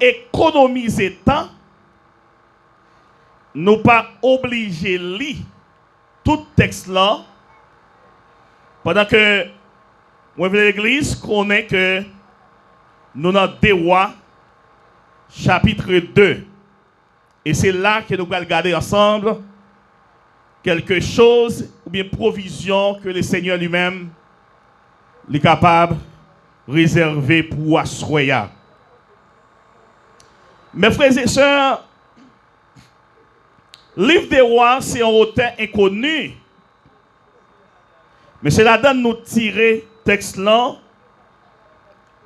économiser temps, nous pas obligés de lire tout texte là, pendant que l'église connaît que nous avons des rois, chapitre 2. Et c'est là que nous allons regarder ensemble quelque chose, ou bien provision que le Seigneur lui-même est capable de réserver pour Asroya. Mes frères et sœurs, livre des rois, c'est un auteur inconnu. Mais c'est là-dedans nous tirer texte là,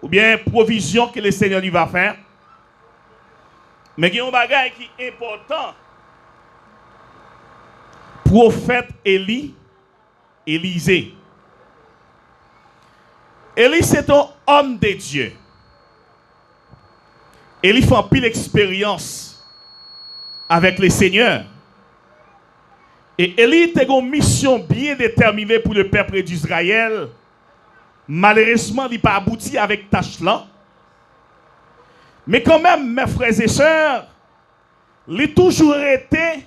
ou bien provision que le Seigneur lui va faire. Mais il y a un bagage qui est important. Prophète Élisée. Élie, c'est un homme de Dieu. Élie fait un pile expérience avec le Seigneur. Et Élie a une mission bien déterminée pour le peuple d'Israël. Malheureusement, il n'a pas abouti avec tâche là. Mais quand même, mes frères et sœurs, il a toujours été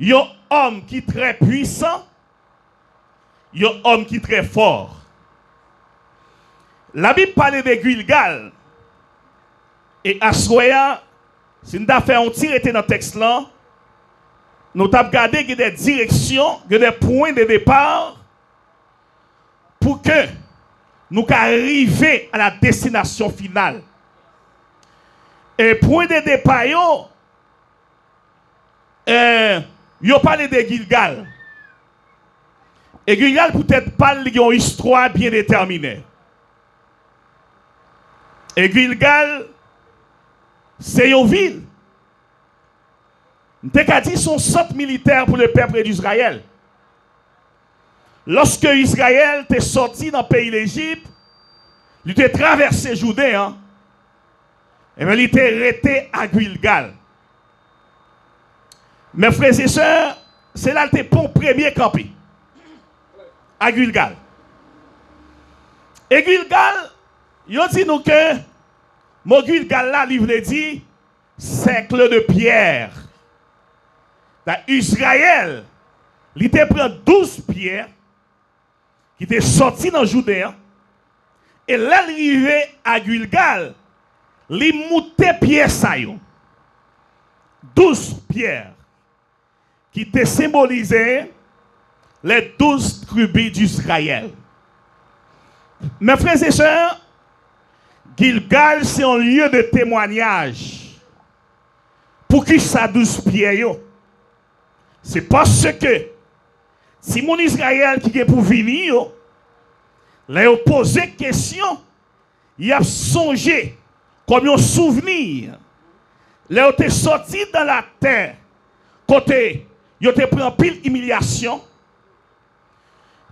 un homme qui est très puissant, un homme qui est très fort. La Bible parle de Gilgal. Et Asroya, si nous avons fait un tir dans le texte là, nous avons regardé qu'il y a des directions, qu'il y a des points de départ pour que nous arrivions à la destination finale. Et point de départ, yo parle de Gilgal. Et Gilgal peut-être parle d'une histoire bien déterminée. Et Gilgal, c'est une ville. Nous avons dit son centre militaire pour le peuple d'Israël. Lorsque Israël est sorti dans le pays d'Égypte, il a traversé Judée, hein? Et bien, il était arrêté à Gilgal. Mes frères et sœurs, c'est là le pont premier campé. À Gilgal. Et Gilgal, il dit nous que mon Gilgal là, il veut dire cercle de pierre. Israël, il était pris 12 pierres qui étaient sorties dans Judée. Et l'arrivée à Gilgal, il montait pierres ça yo. 12 pierres qui étaient symbolisées les 12 tribus d'Israël. Mes frères et sœurs, Gilgal, c'est un lieu de témoignage. Pour qui ça 12 pierres? C'est parce que si mon Israël qui est pour venir, il a posé question, il a songé comme un souvenir. Il a été sorti dans la terre, côté, il a été pris en pile humiliation,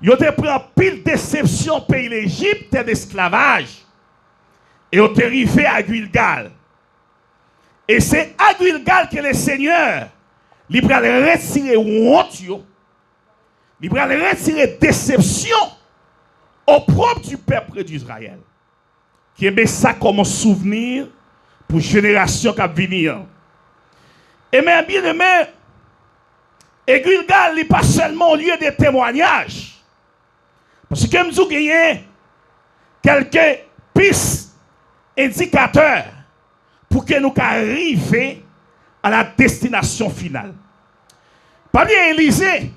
il a été pris en pile déception pays l'Égypte d'esclavage, et il a été arrivé à Gilgal. Et c'est à Gilgal que le Seigneur il va retirer honte, il va retirer déception au propre du peuple d'Israël. Qui aimait ça comme un souvenir pour génération qui va venir. Et bien, bien aimé, et Gilgal n'est pas seulement un lieu de témoignage. Parce que nous avons quelques pistes indicateurs pour que nous arrivions à la destination finale. Parmi Élisée,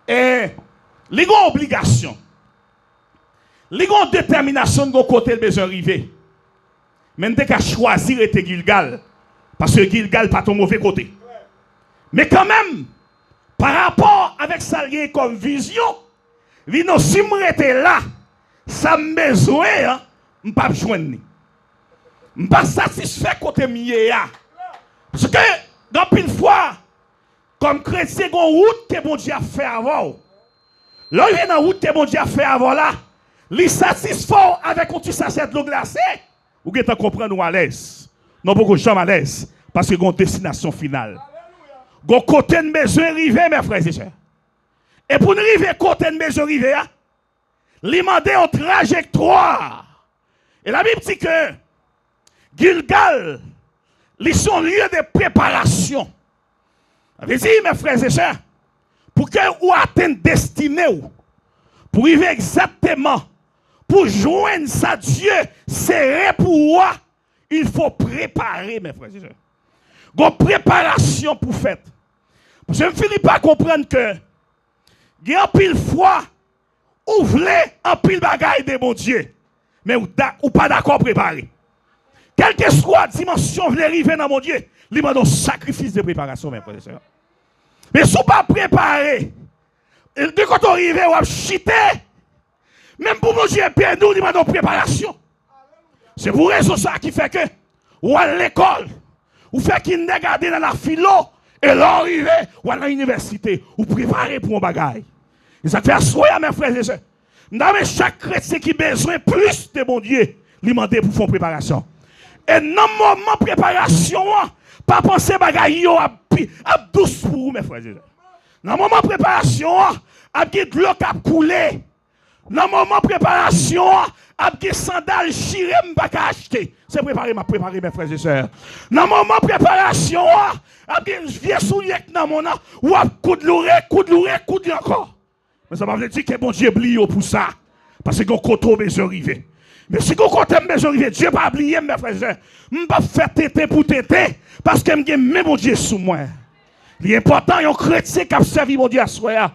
il y a une obligation. Il y a une détermination de côté de besoin d'arriver. Mais nous devons choisir de Gilgal. Parce que Gilgal n'est pas ton mauvais côté. Mais quand même, par rapport avec ça comme vision, si je suis là, ça me besoin, je ne peux pas joindre. Je ne suis pas satisfait côté mieux. Parce que, dans une fois, comme chrétien, il y a une route que bon Dieu a fait avant. Là, il y a une route que bon Dieu a fait avant là. Les satisfait avec un petit sachet de l'eau glacée. Vous pouvez comprendre nous à l'aise. Non, beaucoup de gens à l'aise. Parce que y a une destination finale. Il y a un côté de besoin arrivé, mes frères et sœurs. Et pour nous arriver à côté de besoin arrivé, il demande une trajectoire. Et la Bible dit que Gilgal, ils sont lieux de préparation. Avez-vous dit, mes frères et sœurs, pour que vous atteignez destinée, pour arriver exactement, pour joindre ça, Dieu, c'est pour vous, il faut préparer, mes frères et sœurs. Une préparation pour faire. Parce que je ne finis pas comprendre que, il y a un pile fois, vous voulez un pile bagaille de mon Dieu, mais vous n'êtes pas d'accord préparer. Quelle que soit la dimension, vous voulez arriver dans mon Dieu, il y a un sacrifice de préparation, mes frères et sœurs. Mais si vous ne pas préparé, de quand on arrive, vous chiter, même pour mon Dieu, nous, il y a une préparation. C'est pour raison ça qui fait que, ou à l'école, ou fait qu'il n'est gardé dans la philo, et là, arrivé, ou à l'université, ou préparé pour un bagage. Et ça fait assoyer, mes frères et sœurs. Mais chaque chrétien qui a besoin plus de mon Dieu, lui demander pour faire préparation. Et dans le moment de préparation, pas penser bagaille à douce pour vous, mes frères et sœurs. Dans le moment de préparation, à de l'eau qui a coulé. Dans le moment de préparation, à des sandales chirées, je ne peux pas acheter. C'est préparer, mes frères et sœurs. Dans le moment de préparation, à des vieux souliers dans mon âme, ou à coup de l'oreille encore. Mais ça veut dire que bon Dieu oublie pour ça. Parce que vous avez besoin d'arriver. Mais si vous avez besoin d'arriver, Dieu va oublier, mes frères et sœurs. Je ne vais pas faire tété pour tété. Parce que je mets mon Dieu sous moi. L'important, il y a un chrétien qui a servi mon Dieu à soi.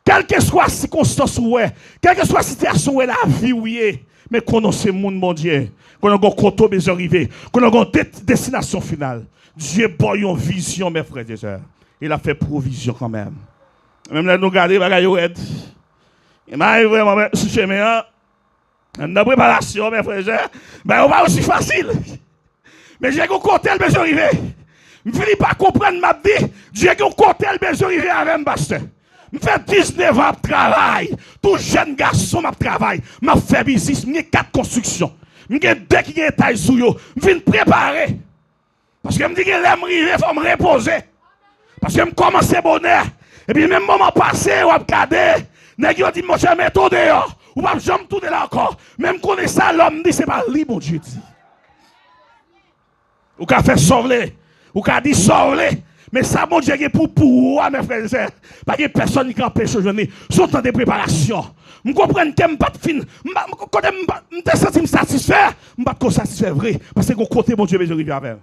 Quelle que soit la circonstance où est, quelle que soit la situation où est la vie où est, mais connaissez le monde, mon Dieu. Qu'on a un côté besoin d'arriver. Qu'on a une destination finale. Dieu a une vision, mes frères et sœurs. Il a fait provision quand même. Même là, nous regardons, il m'a vraiment ce chemin. Dans préparation, mes frères et sœurs, ben, on va aussi facile. Mais j'ai un côté le besoin d'arriver. Je ne finis pas comprendre ma vie. J'ai un côté le besoin d'arriver avec un pasteur. Je fais 19 ans de travail. Tout jeune garçon m'a travail. Je fais business. Je 4 constructions. Je 2 qui ont taille sous yo. Je viens préparer. Parce que je me dis que l'aime arriver, il faut me reposer. Parce que je commence bonheur. Et puis même moment passé, on va regarder. Nèg yo dit mon cher méthode dehors. Ou pas jamais tout de là encore. Même qu'on est ça l'homme dit c'est pas lui mon Dieu dit. Ou qu'a fait sauver. Ou qu'a dit sauver. Mais ça mon Dieu pour mes frères et sœurs. Pas que personne qui empêche aujourd'hui. Sont en de préparation. Je comprends que je pas de fin. Quand je me sens satisfait, je ne pas satisfait vrai parce que côté mon Dieu besoin arriver avec.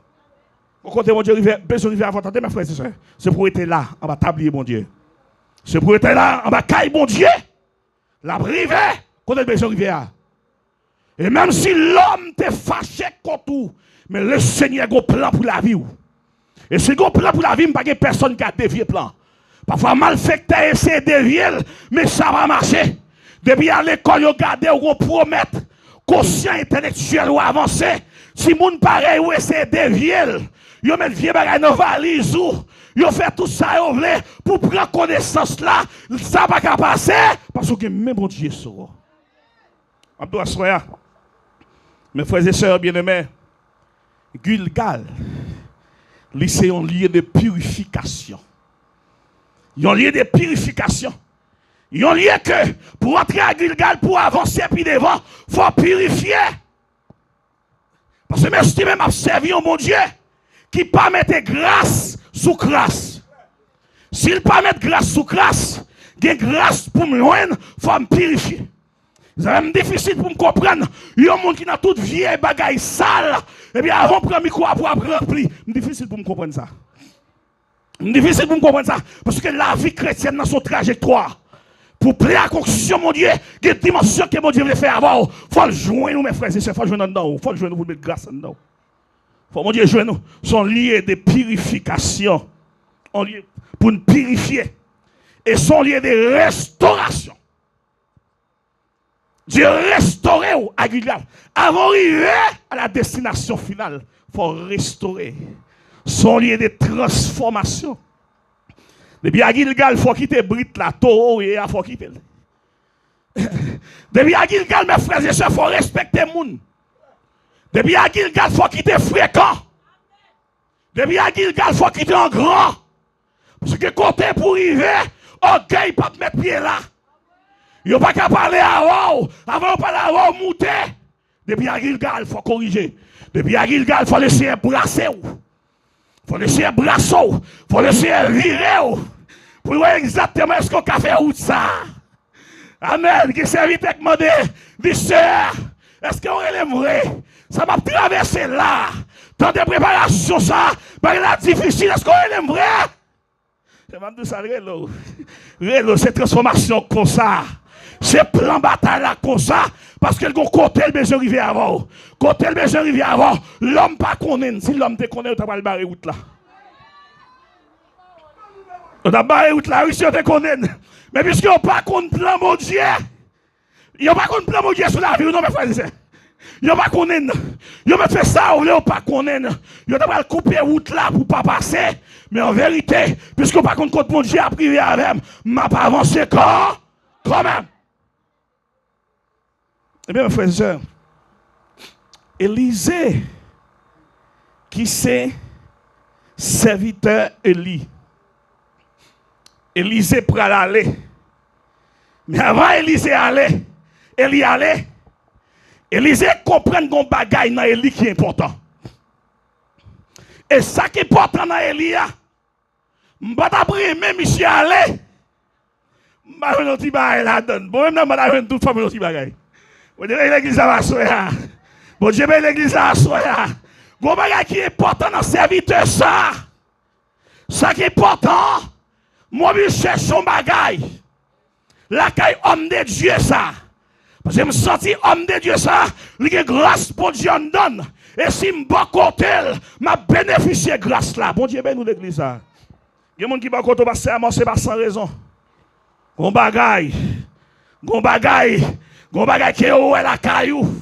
Côté mon Dieu besoin arriver avant mes frères et sœurs. C'est pour être là en bas tablier mon Dieu. C'est pour être là en bas caille mon Dieu. La privé, quand elle besoin arriver. Et même si l'homme te fâché contre tout, mais le Seigneur a un plan pour la vie. Et si vous avez un plan pour la vie, il n'y a pas personne qui a dévié le plan. Parfois, mal fait que tu as essayé de dévier, mais ça va marcher. Depuis à l'école, vous gardez ou vous promettez, conscient intellectuel ou avancé, si moun pareil ou essaie de dévier, vous mettez vieux bagay dans valise ou, vous faites tout ça vous voulez pour prendre connaissance là, ça va pas passer, parce que même mon Dieu sera. Abdou Assoya, mes frères et sœurs bien-aimés, Gilgal, c'est un lieu de purification. Il y a un lieu de purification. Il y a un lieu que pour entrer à Gilgal, pour avancer puis devant, il faut purifier. Parce que même si même servi au mon Dieu, qui pas mettre grâce sous grâce. S'il pas mettre grâce sous grâce, il y a grâce pour me loindre, il faut me purifier. C'est difficile pour me comprendre. Il y a un monde qui a toute vieille bagaille sale. Et bien avant de prendre le micro, pour remplir. C'est difficile pour me comprendre ça. C'est difficile pour me comprendre ça. Parce que la vie chrétienne dans son trajectoire. Pour plaire à la conclusion, mon Dieu, il y a une dimension que mon Dieu veut faire avoir. Il faut le joindre, mes frères et sœurs. Il faut le joindre dedans. Il faut le joindre pour mettre grâce dedans. Il faut, mon Dieu, joindre nous. Son lieu de purification. Pour nous purifier. Et son lieu de restauration. Dieu restaurer à Gilgal. Avant d'arriver à la destination finale, il faut restaurer son lieu de transformation. Depuis à Gilgal, il faut quitter Brit, la Toro, et il faut quitter. Depuis à Gilgal, mes frères et sœurs, il faut respecter le monde. Depuis à Gilgal, il faut quitter fréquent. Depuis à Gilgal, il faut quitter en grand. Parce que côté pour arriver, orgueil pas mettre pied là. Il n'y a pas qu'à parler avant de parler avant, monter. Depuis à Gilgal, il faut corriger. Depuis à Gilgal, il faut laisser brasser. Il faut laisser brasser. Il faut laisser virer. Pour voir exactement ce qu'on a fait ou ça. Amen. Qui serviteur qui m'a dit, sœur, est-ce qu'on est vrai? Ça m'a traversé là. Dans des préparations, ça, par là difficile, est-ce qu'on est vrai? Je vais dire ça, Rélo, c'est transformation comme ça. C'est plan bataille là comme ça. Parce que le côté le besoin arrivé avant. Côté le besoin arrivé avant. L'homme pas connaît. Si l'homme te connaît, tu vas le barrer route là. Tu vas barrer route là, oui, si on te connaît. Mais puisque on pas contre plan mon Dieu. Il n'y a pas contre plan mon Dieu sur la vie. Non, mes frères. Il n'y a pas connaît. Il me fait ça, ou il pas connaît. Il va couper route là pour pas passer. Mais en vérité, puisque pas contre mon Dieu a privé avec, m'a pas avancé quand même. Eh bien, mes frères et sœurs, Élisée, qui c'est serviteur Élie. Élisée pour aller. Mais avant Élisée aller, Élie allait. Élisée comprend qu'on bagaille dans Élie qui est important. Et ça qui est important dans Élie, je vais même monsieur aller. Je vais vous dire, bon, même je vais toute famille bagaille. Bon Dieu, l'église va soya. Bon Dieu, l'église va soya. Bon bagage qui est important dans serviteur ça. Ça qui est important. Moi je cherche son bagage. La caille homme de Dieu ça. Parce que je me sens homme de Dieu ça, il y a grâce pour Dieu en donne. Et si je me côté, je bénéficié de grâce là. Bon Dieu, ben nous l'église ça. Il y a des gens qui va côté passer à moi, c'est pas sans raison. Gon bagay qui est où la caillou.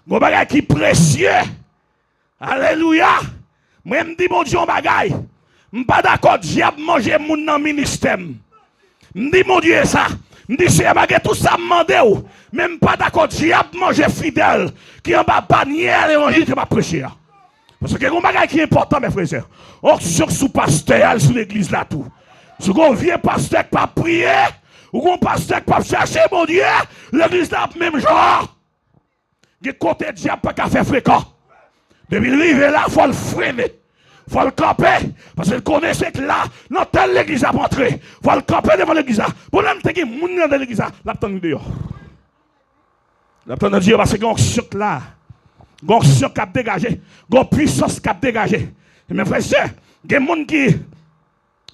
Gon bagay qui est précieux. Alléluia. Moi me dis mon Dieu bagay. Je pas d'accord diable manger moun dans ministère. Me dis mon Dieu ça. Me dis c'est malgré tout ça mandé ou. Même pas d'accord diable manger fidèle qui en bas bannière l'évangile que m'a prêché. Parce que gon bagay qui est important mes frères et sœurs. On sous pasteur sous l'église là tout. Si on vient pasteur qui pas prier ou un pasteur qui pas chercher mon Dieu, l'église là même genre. Il côté diable pas qu'à faire fréquent. Depuis arriver là, il faut le freiner. Il faut le camper. Parce qu'il connaissait que là, dans telle l'église a rentré. Il faut le camper devant l'église. Pour l'homme qui est dans l'église, l'attend dehors. L'attend de Dieu parce qu'il y a un choc là. Il y a un choc qui a dégagé. Il y a une puissance qui a dégagé. Mes frères et sœurs, il y a des gens qui.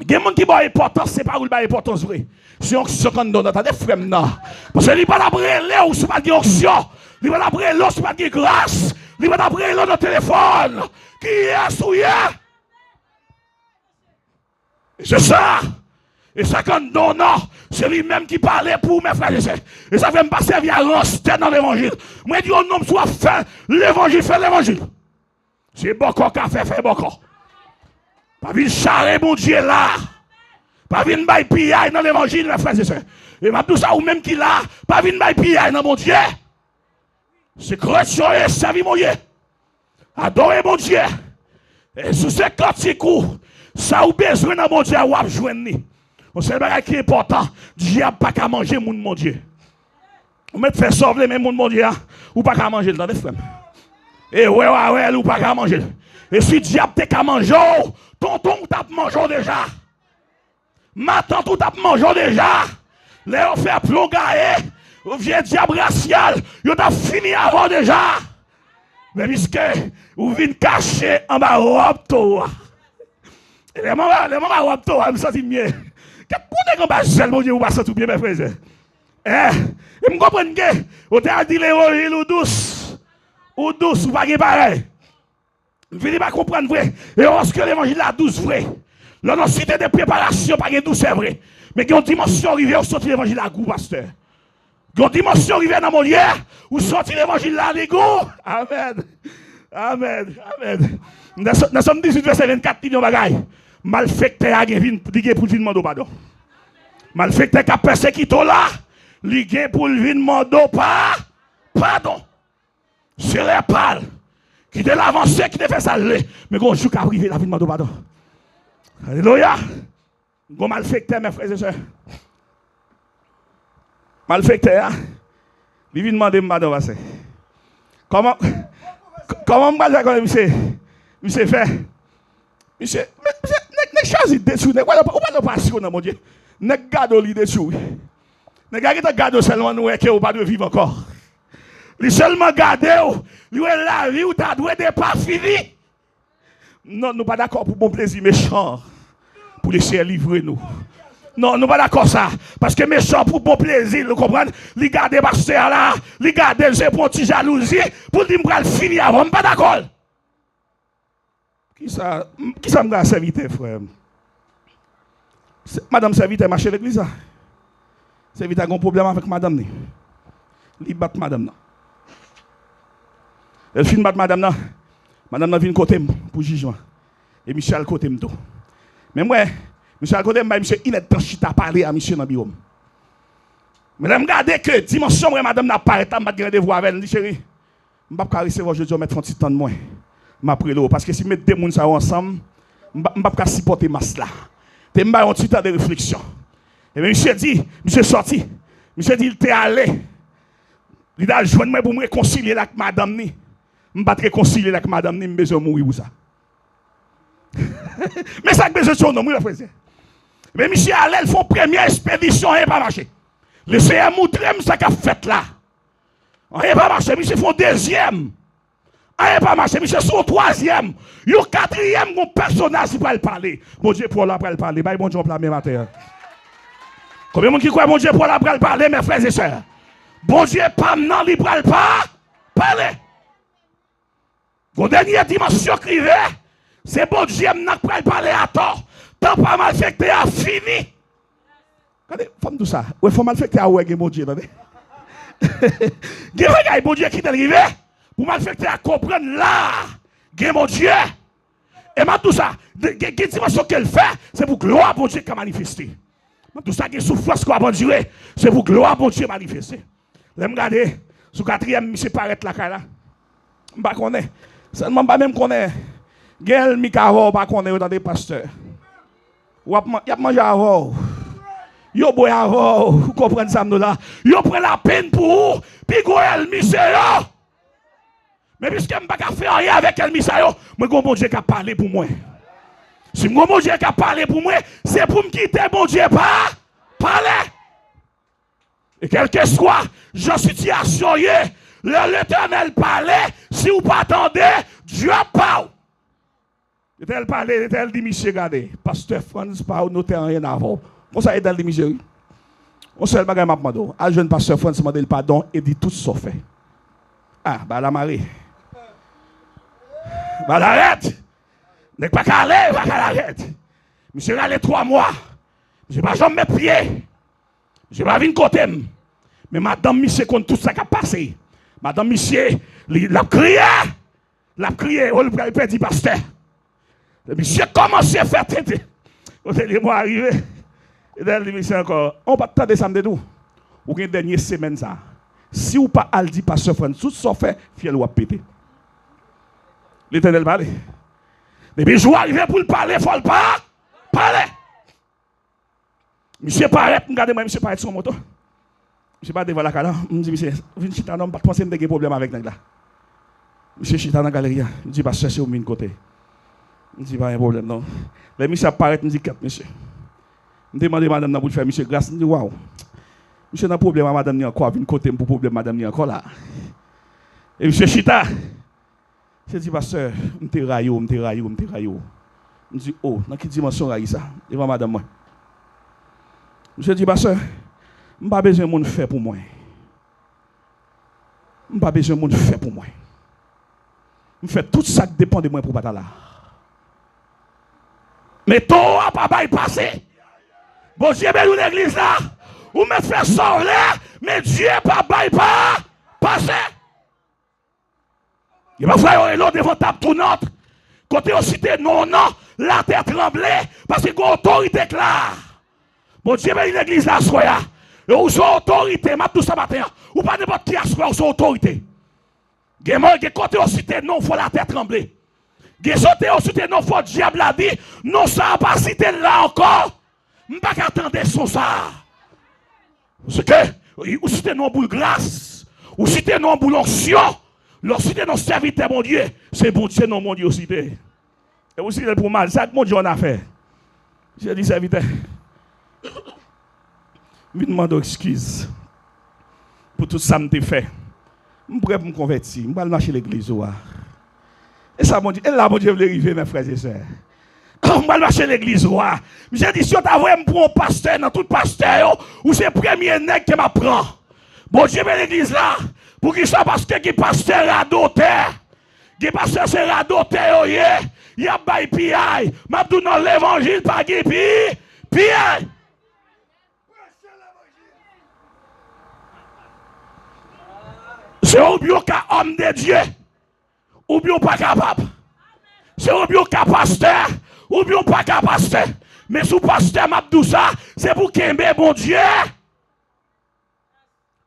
Il y a des gens qui ont importance, c'est pas où il a importance vrai. C'est un choc qu'on donne. Attendez, frère, non. Parce qu'il n'y a pas d'abréler ou c'est pas de onction. Il n'y a pas d'abréler ou c'est pas de grâce. Il n'y a pas d'abréler dans le téléphone. Qui est souillé? C'est ça. Et ça qu'on donne, c'est lui-même qui parlait pour mes frères et sœurs. Et ça fait me passer via rester dans l'évangile. Moi, je dis au nom soit fait l'évangile, fait l'évangile. C'est beaucoup qu'a fait beaucoup. Pas venir charrer mon Dieu là. Pas venir bailler pillaille dans l'évangile, mes frères et sœurs. Et m'a tout ça ou même qui là, pas venir bailler pillaille dans mon Dieu. C'est chrétien et servir mon Dieu. Adorer mon Dieu. Et sous ces cantiques, ça ou besoin dans mon Dieu, ou à joindre. C'est le bagage qui est important. Diable pas qu'à manger mon Dieu. Ou mettre faire sauver les mon Dieu, ou pas qu'à manger dans les frères. Et ouais, ou pas qu'à manger. Et si diable t'es qu'à manger, tonton t'a mangé déjà. Ma tante t'a mangé déjà. Léo fait plongailler. Ou vient diable racial. Yo t'a fini avant déjà. Mais puisque vous venez cacher en bas robe toi. Les mamans robe toi, me sentir mieux. Qu'est-ce qu'on va faire mon Dieu, vous passez tout bien mes frères. Et me comprendre que vous avez dit l'évangile ou douce ou pas pareil. Vous ne pas comprendre vrai. Et lorsque l'évangile est douce vrai. Là dans cité de préparation pas douce c'est vrai. Mais qu'il y a une dimension arrivée au sortir l'évangile à goût pasteur. Il y a une dimension arrivée dans mon lieu où sortir l'évangile là à goût. Amen. Amen. Amen. Dans Somme 18 verset 24 millions de bagailles. Malfecteur a gagné pour venir demander pardon. Malfecteur qui a persécuté là, il gagne pour venir demander pardon. C'est les pâles qui de l'avancée qui te fait ça mais quand je suis arrivé la vie demander pardon. Alléluia. Gon malfecteur mes frères et sœurs. Malfecteur, il vient demander pardon. Comment Comment je vais dire, monsieur fait? Monsieur, ne choisis dessus, ne pas passion, mon Dieu. Ne garde l'idée dessus. Ne garde seulement nous que vous pas de vivre encore. Lui seulement garder, lui la vie où ta doué n'est pas fini. Non, nous pas d'accord pour bon plaisir méchant. Pour laisser livrer nous. Non, nous pas d'accord ça. Parce que méchant pour bon plaisir, vous comprenez? Lui garder pasteur là, lui garder c'est pour petit jalousie, pour dire que finir avant, pas d'accord. Qui ça me serviteur, frère? Madame serviteur marche l'église. Serviteur a un problème avec madame. Il bat madame. Elle finit battre madame. Madame vient côté pour jugement. Et Michel côté tout. Mais moi, Michel côté, monsieur, il est tranchita à parler à monsieur dans le bureau. Mais je regarde que dimanche, madame n'a pas arrêté, je vais rendez-vous avec elle. Je dis, chérie, je ne vais pas recevoir aujourd'hui, je vais mettre un petit temps de moins. Parce que si je mets deux personnes ensemble, je ne vais pas supporter masse là. Je vais un petit temps de réflexion. Et bien, monsieur dit, monsieur sorti. Monsieur dit, il était allé. Il a joint moi pour me réconcilier avec madame. Je ne vais pas réconcilier avec madame, je vais besoin de mourir pour ça. Mais ça, besoin de son nom, frère. Mais monsieur allé, ils font première expédition, et pas marché. Laissez-moi montrer ce qu'il a fait là. Et pas marché, monsieur font deuxième. Et pas marché, monsieur son troisième. Yo quatrième, mon personnage qui va le parler. Bon Dieu, pour l'après le parler. Bon Dieu, pour la même matin. Combien de monde qui croit bon Dieu pour l'après le parler, mes frères et sœurs? Bon Dieu, pas maintenant, il ne pas parler. Vos dernière dimension criée, c'est bon Dieu, n'a pas parler à tort. Tant pas mal fait que a fini. Regardez, femme tout ça. Ouais, faut mal fait que a ouais, bon Dieu, attendez. Gars, bon Dieu qui est arrivé pour mal fait que a comprendre là, mon Dieu. Et ma tout ça, quelle dimension qu'elle fait, c'est pour gloire bon Dieu qui a manifesté. Tout ça qui est souffrance qu'on a enduré, c'est pour gloire bon Dieu manifesté. Là, regardez, sous quatrième, monsieur paraît là, je ne connais pas. Seulement, pas même connaît. Gel Mikaro, pas connaît dans des pasteurs. Ou y a mangé avant. Yo boy avant, vous comprenez ça là. Yo prend la peine pour puis goel monsieur. Mais puisque je ne peux pas faire rien avec elle monsieur, moi bon Dieu qui a parlé pour moi. Si mon bon Dieu qui a parlé pour moi, c'est pour me quitter mon Dieu pas parler. Et quel que soit la situation, l'Éternel parlait, si vous pas attendez, Dieu parle. L'Éternel parlait, l'Éternel dit, monsieur, regardez, pasteur Franz parle, nous n'avons rien à voir. Comment ça, l'Éternel dit, monsieur? On se fait le bagage, m'a demandé. À jeune pasteur Franz m'a demandé le pardon et dit tout ce fait. Ah, bah la marée. Bah l'arrête. N'est pas qu'à aller, pas qu'à l'arrête. Monsieur, allé 3 mois. Je ne vais pas jamais mes pieds. Je ne vais pas venir côté. Mais madame, monsieur, compte tout ça qui a passé. Madame, monsieur, l'a crié. L'a crié. On le dit, pasteur. Monsieur, commencé à faire tête. Quand il est arrivé. Et là, il dit encore, on va attendre ça de nous. Ou une dernière semaine, ça. Si ou pas, elle dit, pasteur Franz, tout ça fait, fiel ou à péter. L'Éternel parle. Depuis je arrivé pour le parler, il faut le parler. Monsieur paraît, regardez-moi, monsieur paraît sur mon moto. Monsieur pas devant la cala. Je me dis, monsieur, viens chita, non, pas penser que j'ai un problème avec nous là. Monsieur chita dans la galerie. Je me dis, pas chercher au min côté. Je me dis, pas un problème, non. Mais monsieur apparaît, je me dis, 4, monsieur. Je me demande madame pour faire monsieur grâce. Je me dis, waouh. Monsieur n'a pas de problème à madame ni encore, vient côté pour problème madame ni encore là. Et monsieur chita. Je dis, pasteur, je me raillou. Je dis, oh, dans quelle dimension raille ça? Devant madame moi. Je dis, pasteur, je n'ai pas besoin de monde faire pour moi. Je n'ai pas besoin de monde faire pour moi. Je fais tout ça qui dépend de moi pour battre là. Mais toi, papa, il passe. Bon Dieu, mais l'église là, ou me fait sortir, mais Dieu, papa, il passe. Il va faire l'eau devant table tournante. Quand on cite non, la terre tremblait parce qu'il y a une autorité claire. Bon Dieu, mais l'église là, soya. Et où sont autorité, m'a tout ça matin. Ou pas n'importe qui a soya, où sont autorité. Quand on cite non, il faut la terre trembler. Quand on cite non, il faut le diable a dit, non, ça n'a pas cité là encore. Je ne peux pas attendre son ça. Parce que, ou cite non, boule grâce. Ou cite non, boule onction. Lorsque tu es dans serviteur, mon Dieu, c'est bon Dieu, non, mon Dieu aussi. Et aussi, pour mal, c'est ça que mon Dieu en a fait. J'ai dit, serviteur, je me demande excuse pour tout ça que je fait. Je pourrais me convertir, je vais marcher à l'église. Et ça, mon Dieu, et là, mon Dieu, veut arriver, mes frères et sœurs. Je vais marcher à l'église. J'ai dit, si on t'a vu pour un pasteur, dans tout pasteur, ou c'est le premier nègre qui m'apprend. Bon Dieu, mais l'église là, pour qui ça, parce que qui pasteur radoté. Qui pasteur c'est radoté, il y a bail piaille. M'a dit dans l'évangile, pas qui piaille. C'est un bio qu'un homme de Dieu, ou bien pas capable. C'est un bio qu'un pasteur, ou bien pas capable pasteur. Mais sous pasteur m'a dit ça, c'est pour qu'il ait bon Dieu.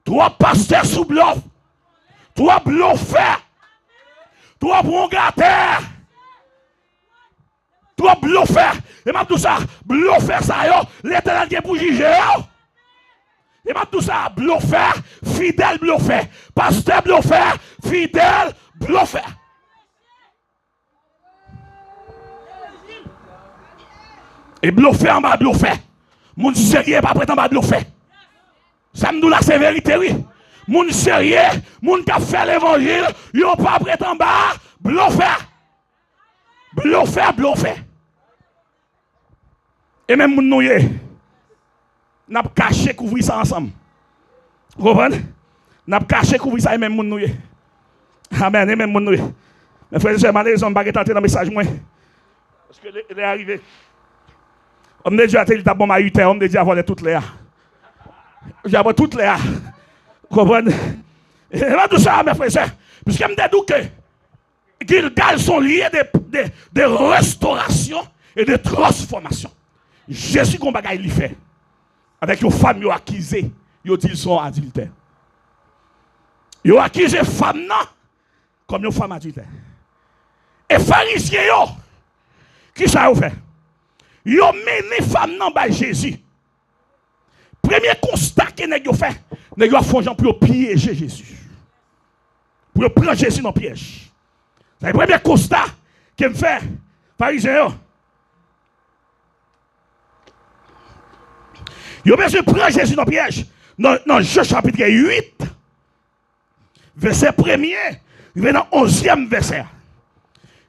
Toi, pasteur sous bluff. Toi, bluffeur. Toi, bon gâteur. Toi, bluffeur. Et m'a dit ça, bluffeur ça, yo. L'éternel qui est pour juger, yo. Et m'a dit ça, bluffeur, fidèle bluffeur. Pasteur bluffeur, fidèle bluffeur. Et bluffeur en bas bluffeur. Mon sérieux pas prétend pas bluffeur. Ça me dit la sévérité, oui. Moun sérieux, moun qui a fait l'évangile, yo pas prétend pas bluffeur. Bluffeur, bluffeur. Et même moun nouye, n'a pas caché couvrir ça ensemble. Vous comprenez? N'a pas caché couvrir ça et même moun nouye. Amen, et même moun nouye. Mes frères et sœurs, malheureusement, je ne vais pas tenter dans le message. Parce que il est arrivé. Homme de Dieu a dit que bon, homme de Dieu a volé toutes les. J'ai volé toutes les. Vous comprenez? Et là, tout ça, mes frères et sœurs, puisque je me dis que Gilgal sont liés de restauration et de transformation. Jésus, qu'on bagaille lui fait. Avec une femme, ils ont accusé, ils disent sont adultères. Ils ont accusé femme non, comme une femme adultère. Et pharisiens, qui ça a fait? Ils ont mené femme non par Jésus. Premier constat que nous avons fait, nous avons fait pour piéger Jésus. Pour prendre Jésus dans le piège. C'est le premier constat que me fait, pharisiens. Ils ont besoin de prendre Jésus dans le piège. Dans Jean chapitre 8, verset 1er, il va dans 11e verset.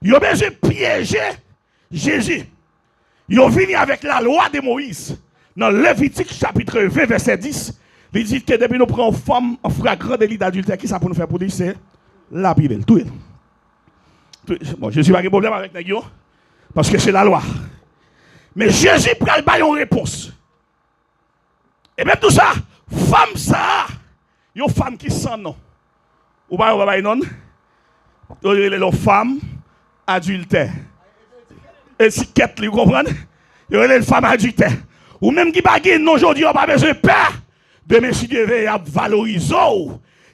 Ils ont besoin de piéger Jésus. Ils ont venu avec la loi de Moïse. Dans Lévitique chapitre 20, verset 10, il dit que depuis nous prenons femme en flagrant délit d'adultère, qui ça pour nous faire pour dire, c'est la Bible. Tout. Bon, Jésus n'a pas de problème avec nous, parce que c'est la loi. Mais Jésus prend une réponse. Et même tout ça, femme ça, une femme qui sent non. Ou pas non, une femme adultère. Étiquette, vous comprenez? Il y a une femme adultère. Ou même qui baguette non aujourd'hui, on n'a pas besoin de peur. De monsieur Dieu a valorisé.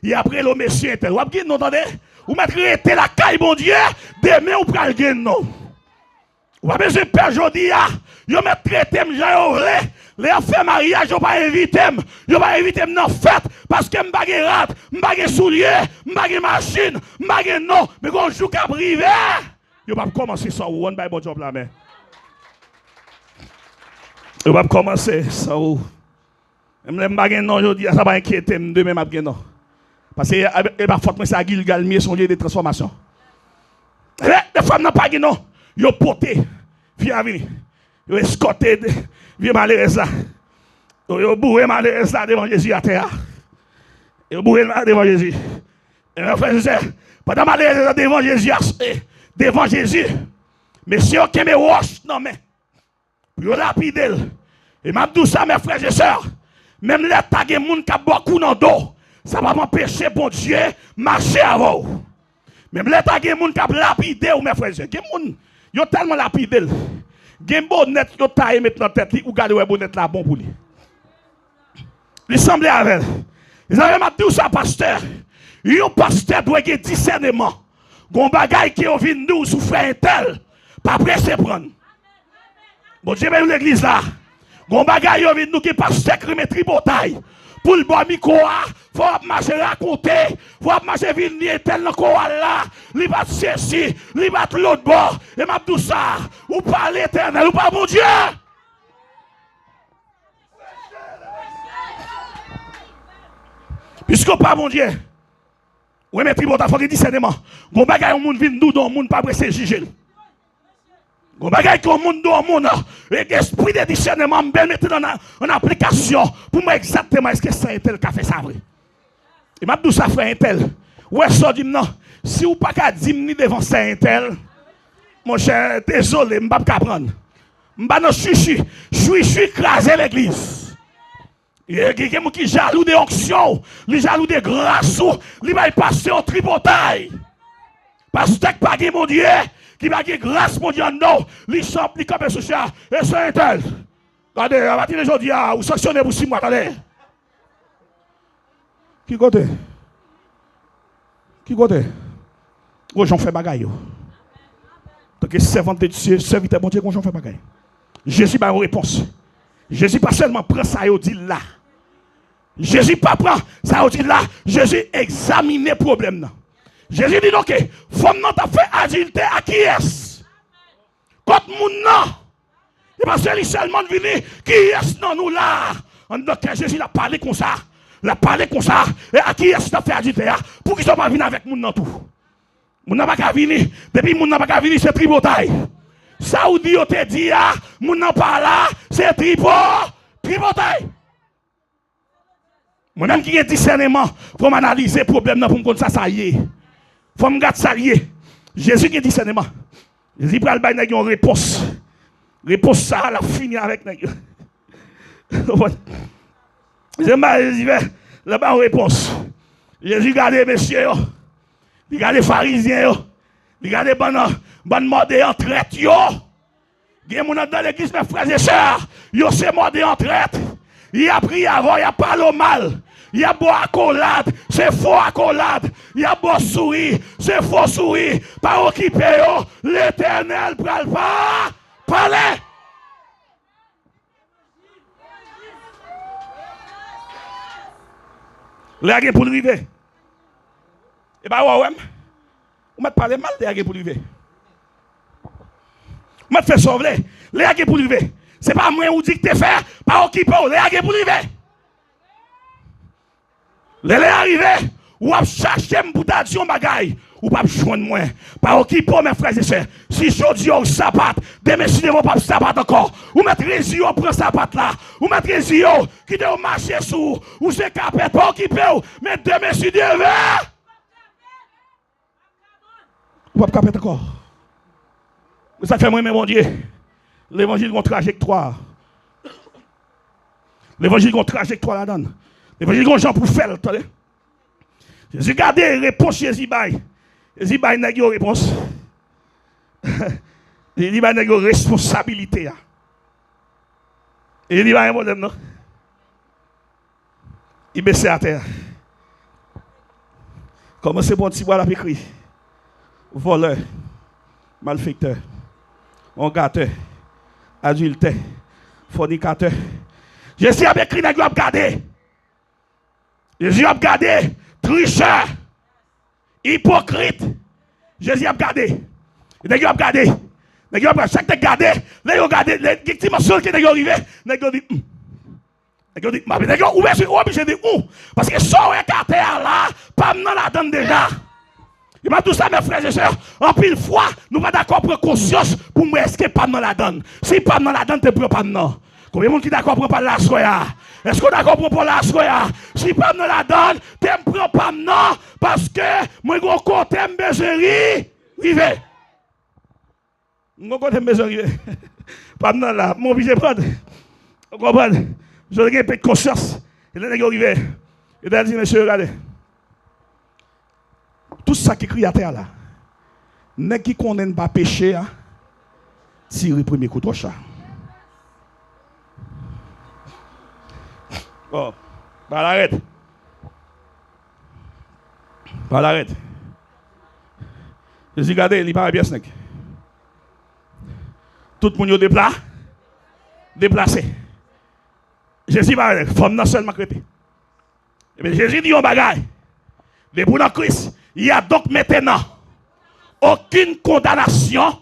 Et après le monsieur était. Vous avez non, attendez? Vous mettez la caille, mon Dieu. Demain, vous prenez le non. Vous avez besoin de peur aujourd'hui. Vous mettez traité, les affaires mariage, vous pas invité. Vous pas invité dans la fête. Parce que je ne suis pas rate, je ne suis pas soulier, je ne suis pas machine, je ne suis pas non. Mais quand je joue qu'à privé, vous ne pouvez pas commencer ça. Vous ne pouvez pas job là, mais. Je vais commencer ça. Je ne vais pas non aujourd'hui, ça va inquiéter demain, je non. Parce que parfois, c'est à Gilgal, son lieu de transformation. Les femmes n'ont pas de non. Ils ont porté, viens venir. Ils ont escorté, viens malheureuse là. Ils ont bourré malheureuse là devant Jésus à terre. Ils ont bourré devant Jésus. Et mes frères et sœurs, pendant malheureuse devant Jésus, messieurs qui me wash, non mais. Yo lapide. Et m'a dit ça mes frères et sœurs. Même les tags et moun qui a beaucoup dans dos, ça va m'empêcher bon Dieu marcher avant. Même les tags et moun qui a lapide ou mes frères et sœurs, moun yo tellement lapide. Gen bonnet yo taille mettre dans tête li ou garder ouais bonnet là bon pour lui. Il semblait avec. Ils avaient m'a dit ça pasteur. Yo pasteur doit avoir discernement. Gon bagay qui vient nous souffrir un tel, pas pressé prendre. Bon Dieu, même l'église là. Gon bagay yo vient nous qui pasteur remettre tripotaille. pour le bon micro, faut marcher raconter, faut marcher venir tel le quoi là, li va ceci, li va l'autre bord, et m'a tout ça, ou pas l'éternel, ou pas mon Dieu. Puisque pas mon Dieu, oui, mais tribunal, il faut que discernement. Bon bagay, on monde vient nous dans le monde, pas pressé juger. Bon bagay, qu'on monde dans le monde, et l'esprit de discernement, me mettre en application pour moi exactement est-ce que c'est un tel qui a fait ça vrai. Et m'a dit ça frère un tel. Ouais, ça dit non. Si ou pas qu'à dire ni devant ça un tel, mon cher, désolé, m'pas pas prendre. M'pas non je suis écrasé l'église. Il y a quelqu'un qui est jaloux des onctions, les jaloux des grâces, il va passer au tripotail. Parce que pas mon Dieu, qui va gagner grâce, mon Dieu, non, il s'applique comme un social, et c'est un tel. Regardez, à partir d'aujourd'hui, vous sanctionnez pour 6 mois, attendez. Qui côté? Qui côté? Oh, j'en fais bagaille. Donc, servante de Dieu, serviteur de Dieu, j'en fais bagaille. Jésus a une réponse. Jésus pas seulement prend ça et dit là. Jésus pas prend ça et dit là. Jésus examine le problème. Jésus dit ok, femme n'a pas fait adultère à qui est-ce? Quand moun nan. Et parce que seulement venu qui est-ce dans nous là. En donc Jésus a parlé comme ça. Il a parlé comme ça. Et à qui est-ce fait adultère? Pour qu'ils ne soient pas venus avec moun nan tout. Moun n'a pas qu'à venir. Depuis moun n'a pas qu'à venir, c'est tripotail. Ça ou dit, on te dit, moun nan pas là, c'est tripotail. Mon qui est discernement, faut m'analyser le problème pour me ça, ça y est. Faut me garder ça y est. Jésus qui est discernement. Jésus prend le bail une réponse. Réponse ça, la fini avec nous. Jésus le bail réponse. Jésus regarde messieurs, il regarde les pharisiens, il regarde les bonnes modes en traite. Il y a des gens dans l'église, mes frères et sœurs, ils sont mordés en traite. Il a pris avant, il a parlé au mal. Il a beau accolade, c'est faux accolade. Il a beau sourire, c'est faux sourire. Pas occupé, l'éternel pral pas parler. Les pour arriver. Et bien, ouais, on m'a parlé mal des pour arriver. On m'a fait sauver. Les pour arriver. C'est pas moi qui dis que tu fais, pas occupé, les pour arriver. Les arrivés, ou à chercher pour t'addition bagaille, ou pas joindre moi. Pas occupé, mes frères et sœurs. Si je dis au sapat, demain si vous pas sapat encore, ou mettre les yeux, prend sapat là, ou mettre les yeux, qui doit marcher sous, ou c'est capé, pas occupé, mais demain si Dieu veut. Ou pas capé encore. Ça fait moi, mon Dieu. L'évangile a une trajectoire. L'évangile a une trajectoire là-dedans. L'évangile a un gens pour faire. Jésus regarde réponse Jésus bail. Jésus bail n'a pas réponse. Il bail n'a pas responsabilité. Et il dit un problème non. Il baisse à terre. Comment c'est bon petit bois la écrit. Voleur, malfaiteur, on gâteur, adultère, fornicateur. Jésus a écrit, n'a pas gardé. Jésus a gardé, tricheur, hypocrite. Jésus a gardé. Il a gardé. Il a chaque te gardé. Il a gardé. Les victimes qui sont arrivées. Il a dit, où est-ce que je dis où? Parce que ça, on est gardé là, pas dans la donne déjà. Il m'a tout ça, mes frères et sœurs. En pile fois, nous ne sommes pas d'accord pour conscience pour moi, est-ce que pas dans la donne? Si pas dans la donne, tu ne peux pas non. Combien de gens qui sont d'accord pour pas la soya? Est-ce qu'on est d'accord pour pas la soya? Si pas dans la donne, tu ne peux pas non. Parce que moi, je compte mes besoins. Rivé. Je compte mes besoins. Pas dans là. Mon obligé de prendre. Vous comprenez? Je n'ai pas de conscience. Et là, je arrivé. Et là, je dis, monsieur, regardez. Tout ça qui crie à terre là, n'est qui condamne pas péché, tire le premier coup de chat. Bon, pas l'arrête. Pas l'arrête. Je dis, regardez, il n'est pas bien snake. Tout le monde est déplacé. Jésus va femme non seulement crépé. Et bien Jésus dit un bagaille. Mais pour la Christ, il y a donc maintenant aucune condamnation